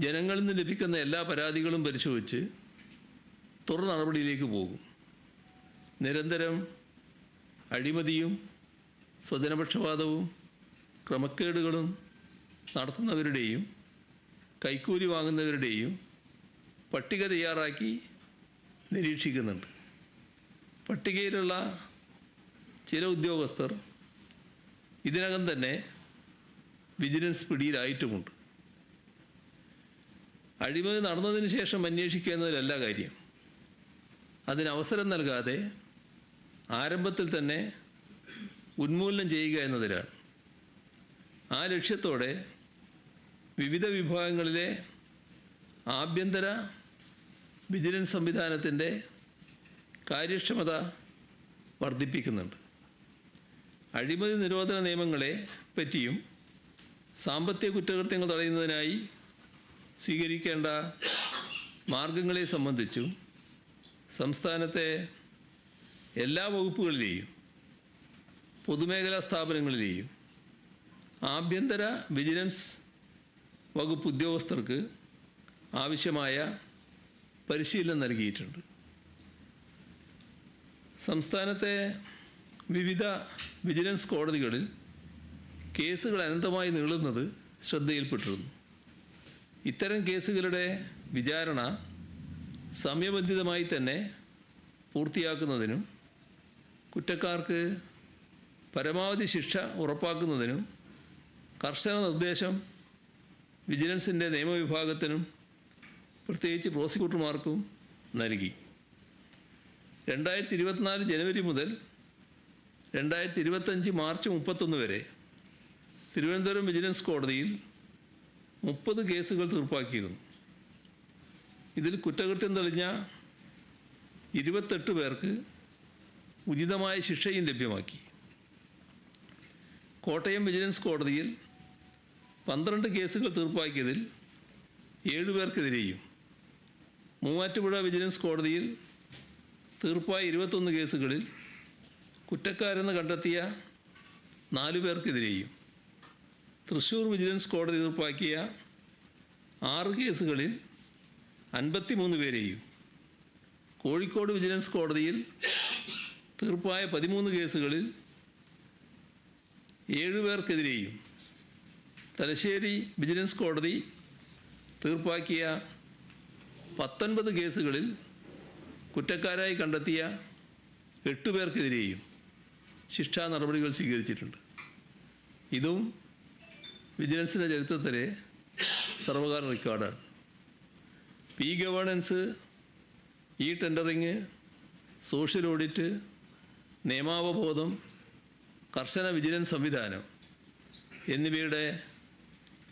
ജനങ്ങളിൽ നിന്ന് ലഭിക്കുന്ന എല്ലാ പരാതികളും പരിശോധിച്ച് തുടർ നടപടിയിലേക്ക് പോകും. നിരന്തരം അഴിമതിയും സ്വജനപക്ഷപാതവും ക്രമക്കേടുകളും നടത്തുന്നവരുടെയും കൈക്കൂലി വാങ്ങുന്നവരുടെയും പട്ടിക തയ്യാറാക്കി നിരീക്ഷിക്കുന്നുണ്ട്. പട്ടികയിലുള്ള ചില ഉദ്യോഗസ്ഥർ ഇതിനകം തന്നെ വിജിലൻസ് പിടിയിലായിട്ടുമുണ്ട്. അഴിമതി നടന്നതിന് ശേഷം അന്വേഷിക്കുക എന്നതിലല്ല കാര്യം. അതിനവസരം നൽകാതെ ആരംഭത്തിൽ തന്നെ ഉന്മൂലനം ചെയ്യുക എന്നതിലാണ്. ആ ലക്ഷ്യത്തോടെ വിവിധ വിഭാഗങ്ങളിലെ ആഭ്യന്തര വിജിലൻസ് സംവിധാനത്തിൻ്റെ കാര്യക്ഷമത വർദ്ധിപ്പിക്കുന്നുണ്ട്. അഴിമതി നിരോധന നിയമങ്ങളെ പറ്റിയും സാമ്പത്തിക കുറ്റകൃത്യങ്ങൾ തടയുന്നതിനായി സ്വീകരിക്കേണ്ട മാർഗങ്ങളെ സംബന്ധിച്ചും സംസ്ഥാനത്തെ എല്ലാ വകുപ്പുകളിലെയും പൊതുമേഖലാ സ്ഥാപനങ്ങളിലെയും ആഭ്യന്തര വിജിലൻസ് വകുപ്പ് ഉദ്യോഗസ്ഥർക്ക് ആവശ്യമായ പരിശീലനം നൽകിയിട്ടുണ്ട്. സംസ്ഥാനത്തെ വിവിധ വിജിലൻസ് കോടതികളിൽ കേസുകൾ അനന്തമായി നീളുന്നത് ശ്രദ്ധയിൽപ്പെട്ടിരുന്നു. ഇത്തരം കേസുകളുടെ വിചാരണ സമയബന്ധിതമായി തന്നെ പൂർത്തിയാക്കുന്നതിനും കുറ്റക്കാർക്ക് പരമാവധി ശിക്ഷ ഉറപ്പാക്കുന്നതിനും കർശന നിർദ്ദേശം വിജിലൻസിൻ്റെ നിയമവിഭാഗത്തിനും പ്രത്യേകിച്ച് പ്രോസിക്യൂട്ടർമാർക്കും നൽകി. 2024 ജനുവരി മുതൽ 2025 മാർച്ച് 31 വരെ തിരുവനന്തപുരം വിജിലൻസ് കോടതിയിൽ 30 കേസുകൾ തീർപ്പാക്കിയിരുന്നു. ഇതിൽ കുറ്റകൃത്യം തെളിഞ്ഞ 28 പേർക്ക് ഉചിതമായ ശിക്ഷയും ലഭ്യമാക്കി. കോട്ടയം വിജിലൻസ് കോടതിയിൽ 12 കേസുകൾ തീർപ്പാക്കിയതിൽ 7 പേർക്കെതിരെയും മൂവാറ്റുപുഴ വിജിലൻസ് കോടതിയിൽ തീർപ്പായ 21 കേസുകളിൽ കുറ്റക്കാരെന്ന് കണ്ടെത്തിയ 4 പേർക്കെതിരെയും തൃശ്ശൂർ വിജിലൻസ് കോടതി തീർപ്പാക്കിയ 6 കേസുകളിൽ 53 പേരെയും കോഴിക്കോട് വിജിലൻസ് കോടതിയിൽ തീർപ്പായ 13 കേസുകളിൽ 7 പേർക്കെതിരെയും തലശ്ശേരി വിജിലൻസ് കോടതി തീർപ്പാക്കിയ 19 കേസുകളിൽ കുറ്റക്കാരായി കണ്ടെത്തിയ 8 പേർക്കെതിരെയും ശിക്ഷാ നടപടികൾ സ്വീകരിച്ചിട്ടുണ്ട്. ഇതും വിജിലൻസിൻ്റെ ചരിത്രത്തിലെ സർവകാല റെക്കോർഡാണ്. പി governance, e tendering, social audit, നിയമാവബോധം, കർശന വിജിലൻസ് സംവിധാനം എന്നിവയുടെ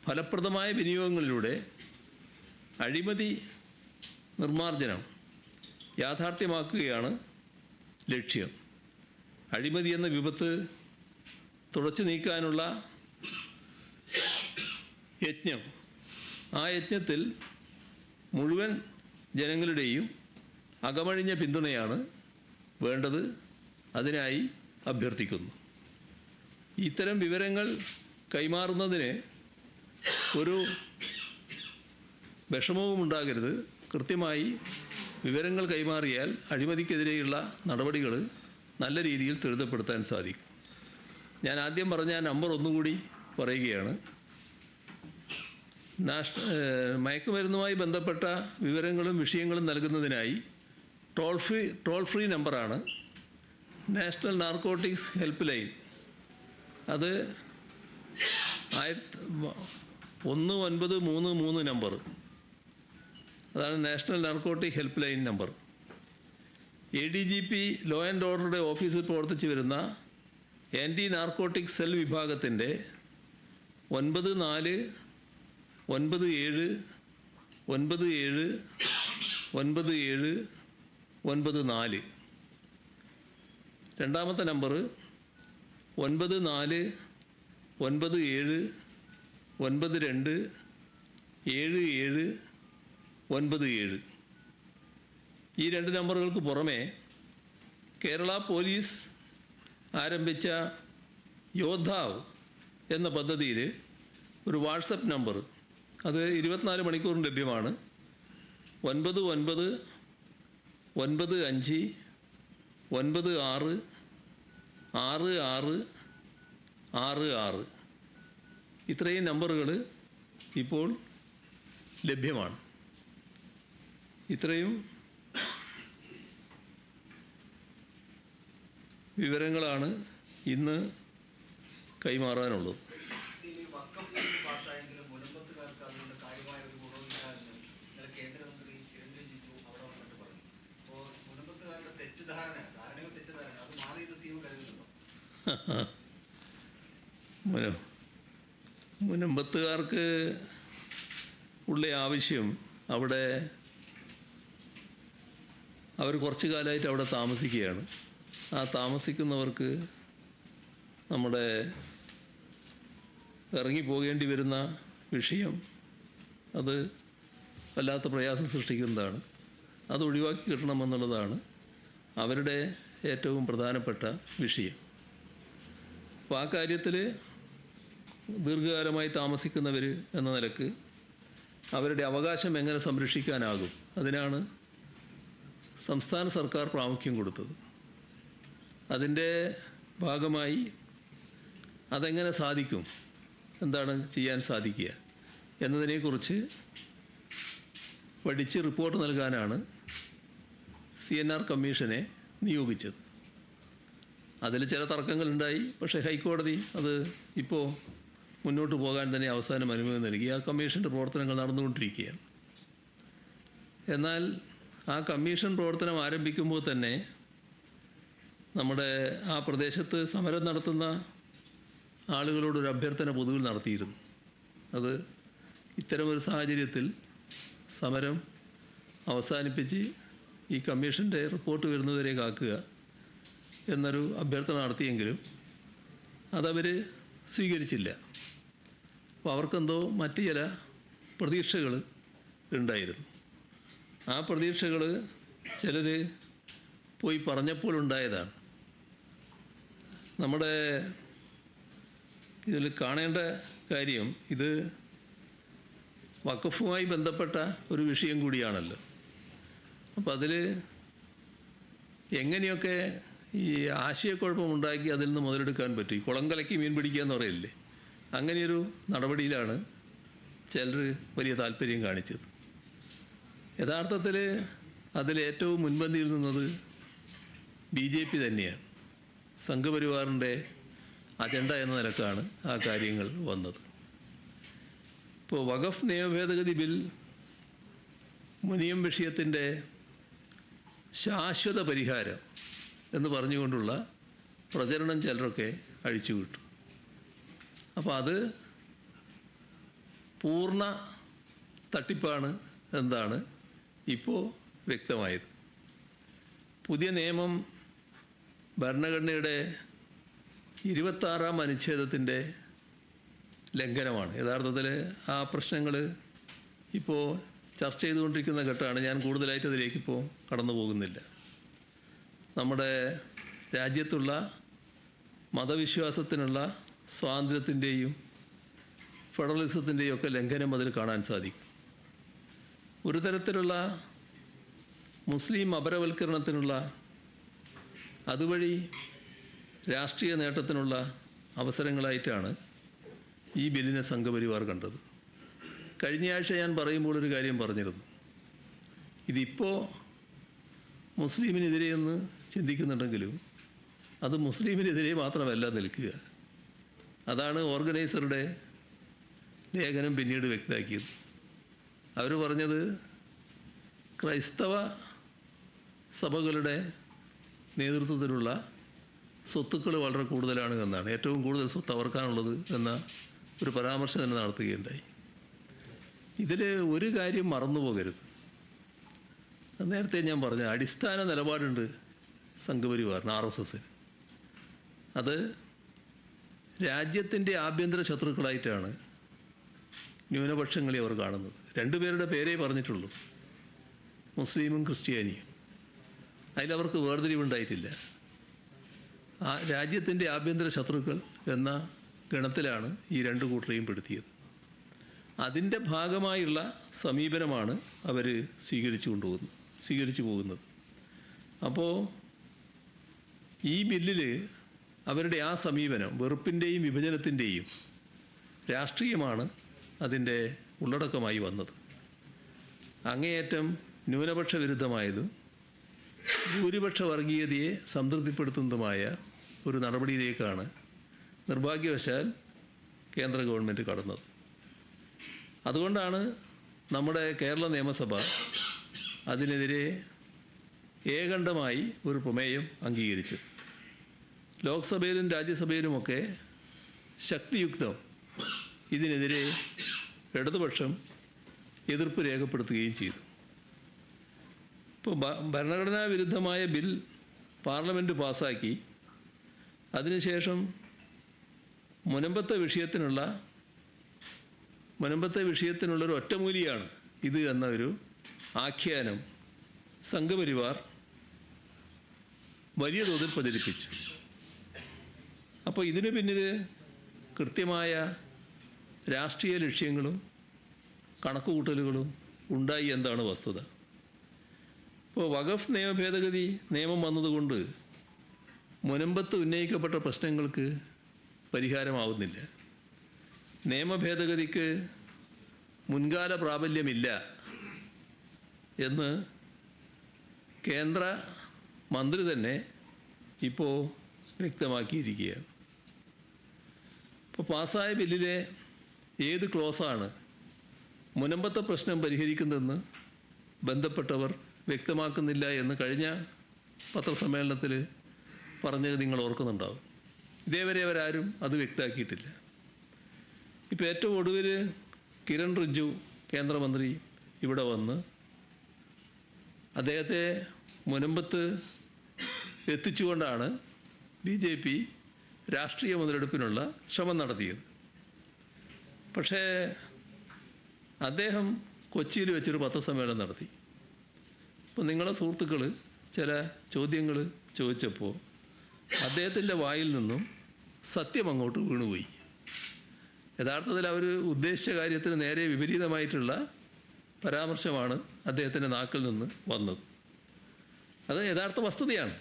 ഫലപ്രദമായ വിനിയോഗങ്ങളിലൂടെ അഴിമതി നിർമ്മാർജ്ജനം യാഥാർത്ഥ്യമാക്കുകയാണ് ലക്ഷ്യം. അഴിമതി എന്ന വിപത്ത് തുടച്ചു നീക്കാനുള്ള യജ്ഞം, ആ യജ്ഞത്തിൽ മുഴുവൻ ജനങ്ങളുടെയും അകമഴിഞ്ഞ പിന്തുണയാണ് വേണ്ടത്. അതിനായി അഭ്യർത്ഥിക്കുന്നു. ഇത്തരം വിവരങ്ങൾ കൈമാറുന്നതിന് ഒരു വിഷമവും ഉണ്ടാകരുത്. കൃത്യമായി വിവരങ്ങൾ കൈമാറിയാൽ അഴിമതിക്കെതിരെയുള്ള നടപടികൾ നല്ല രീതിയിൽ ത്വരിതപ്പെടുത്താൻ സാധിക്കും. ഞാൻ ആദ്യം പറഞ്ഞ നമ്പർ ഒന്നുകൂടി പറയുകയാണ്. മയക്കുമരുന്നുമായി ബന്ധപ്പെട്ട വിവരങ്ങളും വിഷയങ്ങളും നൽകുന്നതിനായി ടോൾ ഫ്രീ നമ്പറാണ് നാഷണൽ നാർക്കോട്ടിക്സ് ഹെൽപ്പ് ലൈൻ. അത് 1933 നമ്പർ, അതാണ് national narcotic help line number. ADGP law and ഓർഡറുടെ ഓഫീസിൽ പ്രവർത്തിച്ചു വരുന്ന ആൻറ്റി നാർക്കോട്ടിക് സെൽ വിഭാഗത്തിൻ്റെ 94 97 97 97 94. രണ്ടാമത്തെ നമ്പർ 94 97 92 77 97. ഈ 2 നമ്പറുകൾക്ക് പുറമെ കേരള പോലീസ് ആരംഭിച്ച യോദ്ധാവ് എന്ന പദ്ധതിയിൽ ഒരു വാട്സപ്പ് നമ്പർ അത് 24 മണിക്കൂറും ലഭ്യമാണ്. 9995 96 6666 ഇത്രയും നമ്പറുകൾ ഇപ്പോൾ ലഭ്യമാണ്. ഇത്രയും വിവരങ്ങളാണ് ഇന്ന് കൈമാറാനുള്ളത്. മുനമ്പത്തുകാർക്ക് ഉള്ള ആവശ്യം, അവിടെ അവർ കുറച്ചു കാലമായിട്ട് അവിടെ താമസിക്കുകയാണ്. ആ താമസിക്കുന്നവർക്ക് നമ്മുടെ ഇറങ്ങിപ്പോകേണ്ടി വരുന്ന വിഷയം അത് വല്ലാത്ത പ്രയാസം സൃഷ്ടിക്കുന്നതാണ്. അത് ഒഴിവാക്കി കിട്ടണമെന്നുള്ളതാണ് അവരുടെ ഏറ്റവും പ്രധാനപ്പെട്ട വിഷയം. അപ്പോൾ ആ കാര്യത്തിൽ ദീർഘകാലമായി താമസിക്കുന്നവർ എന്ന നിലക്ക് അവരുടെ അവകാശം എങ്ങനെ സംരക്ഷിക്കാനാകും, അതിനാണ് സംസ്ഥാന സർക്കാർ പ്രാമുഖ്യം കൊടുത്തത്. അതിൻ്റെ ഭാഗമായി അതെങ്ങനെ സാധിക്കും, എന്താണ് ചെയ്യാൻ സാധിക്കുക എന്നതിനെക്കുറിച്ച് പഠിച്ച് റിപ്പോർട്ട് നൽകാനാണ് CNR കമ്മീഷനെ നിയോഗിച്ചത്. അതിൽ ചില തർക്കങ്ങളുണ്ടായി. പക്ഷേ ഹൈക്കോടതി അത് ഇപ്പോൾ മുന്നോട്ട് പോകാൻ തന്നെ അവസാനം അനുമതി നൽകി. ആ കമ്മീഷൻ്റെ പ്രവർത്തനങ്ങൾ നടന്നുകൊണ്ടിരിക്കുകയാണ്. എന്നാൽ ആ കമ്മീഷൻ പ്രവർത്തനം ആരംഭിക്കുമ്പോൾ തന്നെ നമ്മുടെ ആ പ്രദേശത്ത് സമരം നടത്തുന്ന ആളുകളോടൊരു അഭ്യർത്ഥന പൊതുവിൽ നടത്തിയിരുന്നു. അത് ഇത്തരമൊരു സാഹചര്യത്തിൽ സമരം അവസാനിപ്പിച്ച് ഈ കമ്മീഷൻ്റെ റിപ്പോർട്ട് വരുന്നവരെ കാക്കുക എന്നൊരു അഭ്യർത്ഥന നടത്തിയെങ്കിലും അതവർ സ്വീകരിച്ചില്ല. അപ്പോൾ അവർക്കെന്തോ മറ്റ് ചില പ്രതീക്ഷകൾ ഉണ്ടായിരുന്നു. ആ പ്രതീക്ഷകൾ ചിലർ പോയി പറഞ്ഞപ്പോൾ ഉണ്ടായതാണ്. നമ്മുടെ ഇതിൽ കാണേണ്ട കാര്യം, ഇത് വഖഫുമായി ബന്ധപ്പെട്ട ഒരു വിഷയം കൂടിയാണല്ലോ. അപ്പോൾ അതിൽ എങ്ങനെയൊക്കെ ഈ ആശയക്കുഴപ്പമുണ്ടാക്കി അതിൽ നിന്ന് മുതലെടുക്കാൻ പറ്റും. ഈ കുളം കലക്കി മീൻ പിടിക്കുക എന്ന് പറയില്ലേ, അങ്ങനെയൊരു നടപടിയിലാണ് ചിലർ വലിയ താല്പര്യം കാണിച്ചത്. യഥാർത്ഥത്തിൽ അതിലേറ്റവും മുൻപന്തിയിൽ നിന്നത് BJP തന്നെയാണ്. സംഘപരിവാറിൻ്റെ അജണ്ട എന്ന നിലക്കാണ് ആ കാര്യങ്ങൾ വന്നത്. ഇപ്പോൾ വഖഫ് നിയമഭേദഗതി ബിൽ മുനിയം വിഷയത്തിൻ്റെ ശാശ്വത പരിഹാരം എന്ന് പറഞ്ഞുകൊണ്ടുള്ള പ്രചരണം ചിലരൊക്കെ അഴിച്ചുവിട്ടു. അപ്പോൾ അത് പൂർണ്ണ തട്ടിപ്പാണ് എന്നാണ് ഇപ്പോൾ വ്യക്തമായത്. പുതിയ നിയമം ഭരണഘടനയുടെ 26-ാം അനുച്ഛേദത്തിൻ്റെ ലംഘനമാണ്. യഥാർത്ഥത്തിൽ ആ പ്രശ്നങ്ങൾ ഇപ്പോൾ ചർച്ച ചെയ്തുകൊണ്ടിരിക്കുന്ന ഘട്ടമാണ്. ഞാൻ കൂടുതലായിട്ട് അതിലേക്കിപ്പോൾ കടന്നു പോകുന്നില്ല. നമ്മുടെ രാജ്യത്തുള്ള മതവിശ്വാസത്തിനുള്ള സ്വാതന്ത്ര്യത്തിൻ്റെയും ഫെഡറലിസത്തിൻ്റെയും ഒക്കെ ലംഘനം അതിൽ കാണാൻ സാധിക്കും. ഒരു തരത്തിലുള്ള മുസ്ലിം അപരവൽക്കരണത്തിനുള്ള, അതുവഴി രാഷ്ട്രീയ നേട്ടത്തിനുള്ള അവസരങ്ങളായിട്ടാണ് ഈ ബില്ലിനെ സംഘപരിവാർ കണ്ടത്. കഴിഞ്ഞയാഴ്ച ഞാൻ പറയുമ്പോൾ ഒരു കാര്യം പറഞ്ഞിരുന്നു. ഇതിപ്പോൾ മുസ്ലിമിനെതിരെ എന്ന് ചിന്തിക്കുന്നുണ്ടെങ്കിലും അത് മുസ്ലിമിനെതിരെ മാത്രമല്ല നിൽക്കുക. അതാണ് ഓർഗനൈസറുടെ ലേഖനം പിന്നീട് വ്യക്തമാക്കിയത്. അവർ പറഞ്ഞത് ക്രൈസ്തവ സഭകളുടെ നേതൃത്വത്തിലുള്ള സ്വത്തുക്കൾ വളരെ കൂടുതലാണ് എന്നാണ്. ഏറ്റവും കൂടുതൽ സ്വത്ത് അവർക്കാണുള്ളത് എന്ന ഒരു പരാമർശം തന്നെ നടത്തുകയുണ്ടായി. ഇതിൽ ഒരു കാര്യം മറന്നു പോകരുത്. നേരത്തെ ഞാൻ പറഞ്ഞ അടിസ്ഥാന നിലപാടുണ്ട് സംഘപരിവാറിന്, RSSന്. അത് രാജ്യത്തിൻ്റെ ആഭ്യന്തര ശത്രുക്കളായിട്ടാണ് ന്യൂനപക്ഷങ്ങളെ അവർ കാണുന്നത്. രണ്ടുപേരുടെ പേരേ പറഞ്ഞിട്ടുള്ളൂ, മുസ്ലിമും ക്രിസ്ത്യാനിയും. അതിലവർക്ക് വേർതിരിവുണ്ടായിട്ടില്ല. ആ രാജ്യത്തിൻ്റെ ആഭ്യന്തര ശത്രുക്കൾ എന്ന ഗണത്തിലാണ് ഈ രണ്ട് കൂട്ടരെയും പെടുത്തിയത്. അതിൻ്റെ ഭാഗമായുള്ള സമീപനമാണ് അവർ സ്വീകരിച്ചു പോകുന്നത്. അപ്പോൾ ഈ ബില്ലിൽ അവരുടെ ആ സമീപനം വെറുപ്പിൻ്റെയും വിഭജനത്തിൻ്റെയും രാഷ്ട്രീയമാണ് അതിൻ്റെ ഉള്ളടക്കമായി വന്നത്. അങ്ങേയറ്റം ന്യൂനപക്ഷ വിരുദ്ധമായതും ഭൂരിപക്ഷ വർഗീയതയെ സംതൃപ്തിപ്പെടുത്തുന്നതുമായ ഒരു നടപടിയിലേക്കാണ് നിർഭാഗ്യവശാൽ കേന്ദ്ര ഗവൺമെൻറ് കടന്നത്. അതുകൊണ്ടാണ് നമ്മുടെ കേരള നിയമസഭ അതിനെതിരെ ഏകണ്ഠമായി ഒരു പ്രമേയം അംഗീകരിച്ചത്. ലോക്സഭയിലും രാജ്യസഭയിലുമൊക്കെ ശക്തിയുക്തം ഇതിനെതിരെ ഇടതുപക്ഷം എതിർപ്പ് രേഖപ്പെടുത്തുകയും ചെയ്തു. ഇപ്പോൾ ഭരണഘടനാ വിരുദ്ധമായ ബിൽ പാർലമെൻറ്റ് പാസ്സാക്കി അതിനുശേഷം മുനമ്പത്തെ വിഷയത്തിനുള്ളൊരു ഒറ്റമൂലിയാണ് ഇത് എന്ന ഒരു ആഖ്യാനം സംഘപരിവാർ വലിയ തോതിൽ പ്രചരിപ്പിച്ചു. അപ്പോൾ ഇതിനു പിന്നിൽ കൃത്യമായ രാഷ്ട്രീയ ലക്ഷ്യങ്ങളും കണക്കുകൂട്ടലുകളും ഉണ്ടായി എന്താണ് വസ്തുത. ഇപ്പോൾ വഖഫ് നിയമ ഭേദഗതി നിയമം വന്നതുകൊണ്ട് മുനമ്പത്ത് ഉന്നയിക്കപ്പെട്ട പ്രശ്നങ്ങൾക്ക് പരിഹാരമാവുന്നില്ല. നിയമ ഭേദഗതിക്ക് മുൻകാല പ്രാബല്യമില്ല എന്ന് കേന്ദ്ര മന്ത്രി തന്നെ ഇപ്പോൾ വ്യക്തമാക്കിയിരിക്കുകയാണ്. ഇപ്പോൾ പാസ്സായ ബില്ലിലെ ഏത് ക്ലോസാണ് മുനമ്പത്തെ പ്രശ്നം പരിഹരിക്കുന്നതെന്ന് ബന്ധപ്പെട്ടവർ വ്യക്തമാക്കുന്നില്ല എന്ന് കഴിഞ്ഞ പത്രസമ്മേളനത്തിൽ പറഞ്ഞത് നിങ്ങൾ ഓർക്കുന്നുണ്ടാവും. ഇതേവരെ അവരാരും അത് വ്യക്തമാക്കിയിട്ടില്ല. ഇപ്പോൾ ഏറ്റവും ഒടുവിൽ കിരൺ റിജ്ജു കേന്ദ്രമന്ത്രി ഇവിടെ വന്ന് അദ്ദേഹത്തെ മുനമ്പത്ത് എത്തിച്ചുകൊണ്ടാണ് BJP രാഷ്ട്രീയ മുതലെടുപ്പിനുള്ള ശ്രമം നടത്തിയത്. പക്ഷേ അദ്ദേഹം കൊച്ചിയിൽ വെച്ചൊരു പത്രസമ്മേളനം നടത്തി. അപ്പോൾ നിങ്ങളുടെ സുഹൃത്തുക്കൾ ചില ചോദ്യങ്ങൾ ചോദിച്ചപ്പോൾ അദ്ദേഹത്തിൻ്റെ വായിൽ നിന്നും സത്യം അങ്ങോട്ട് വീണുപോയി. യഥാർത്ഥത്തിൽ അവർ ഉദ്ദേശിച്ച കാര്യത്തിന് നേരെ വിപരീതമായിട്ടുള്ള പരാമർശമാണ് അദ്ദേഹത്തിൻ്റെ നാക്കിൽ നിന്ന് വന്നത്. അത് യഥാർത്ഥ വസ്തുതയാണ്.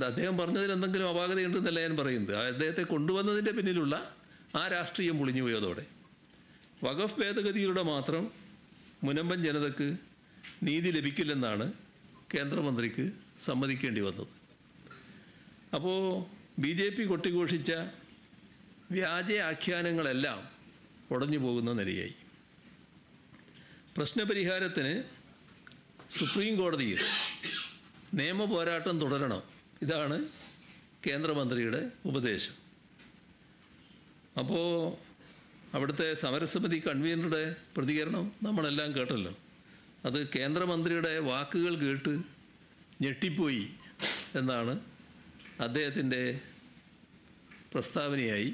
അദ്ദേഹം പറഞ്ഞതിൽ എന്തെങ്കിലും അപാകതയുണ്ടെന്നല്ല ഞാൻ പറയുന്നത്. അദ്ദേഹത്തെ കൊണ്ടുവന്നതിൻ്റെ പിന്നിലുള്ള ആ രാഷ്ട്രീയം പൊളിഞ്ഞുപോയി. അതോടെ വഖഫ് ഭേദഗതിയിലൂടെ മാത്രം മുനമ്പൻ ജനതയ്ക്ക് നീതി ലഭിക്കില്ലെന്നാണ് കേന്ദ്രമന്ത്രിക്ക് സമ്മതിക്കേണ്ടി വന്നത്. അപ്പോൾ BJP കൊട്ടിഘോഷിച്ച വ്യാജ ആഖ്യാനങ്ങളെല്ലാം ഉടഞ്ഞു പോകുന്ന നിലയായി. പ്രശ്നപരിഹാരത്തിന് സുപ്രീം കോടതിയിൽ നിയമ പോരാട്ടം തുടരണം, ഇതാണ് കേന്ദ്രമന്ത്രിയുടെ ഉപദേശം. അപ്പോൾ അവിടുത്തെ സമരസമിതി കൺവീനറുടെ പ്രതികരണം നമ്മളെല്ലാം കേട്ടല്ലോ. അത് കേന്ദ്രമന്ത്രിയുടെ വാക്കുകൾ കേട്ട് ഞെട്ടിപ്പോയി എന്നാണ് അദ്ദേഹത്തിൻ്റെ പ്രസ്താവനയായി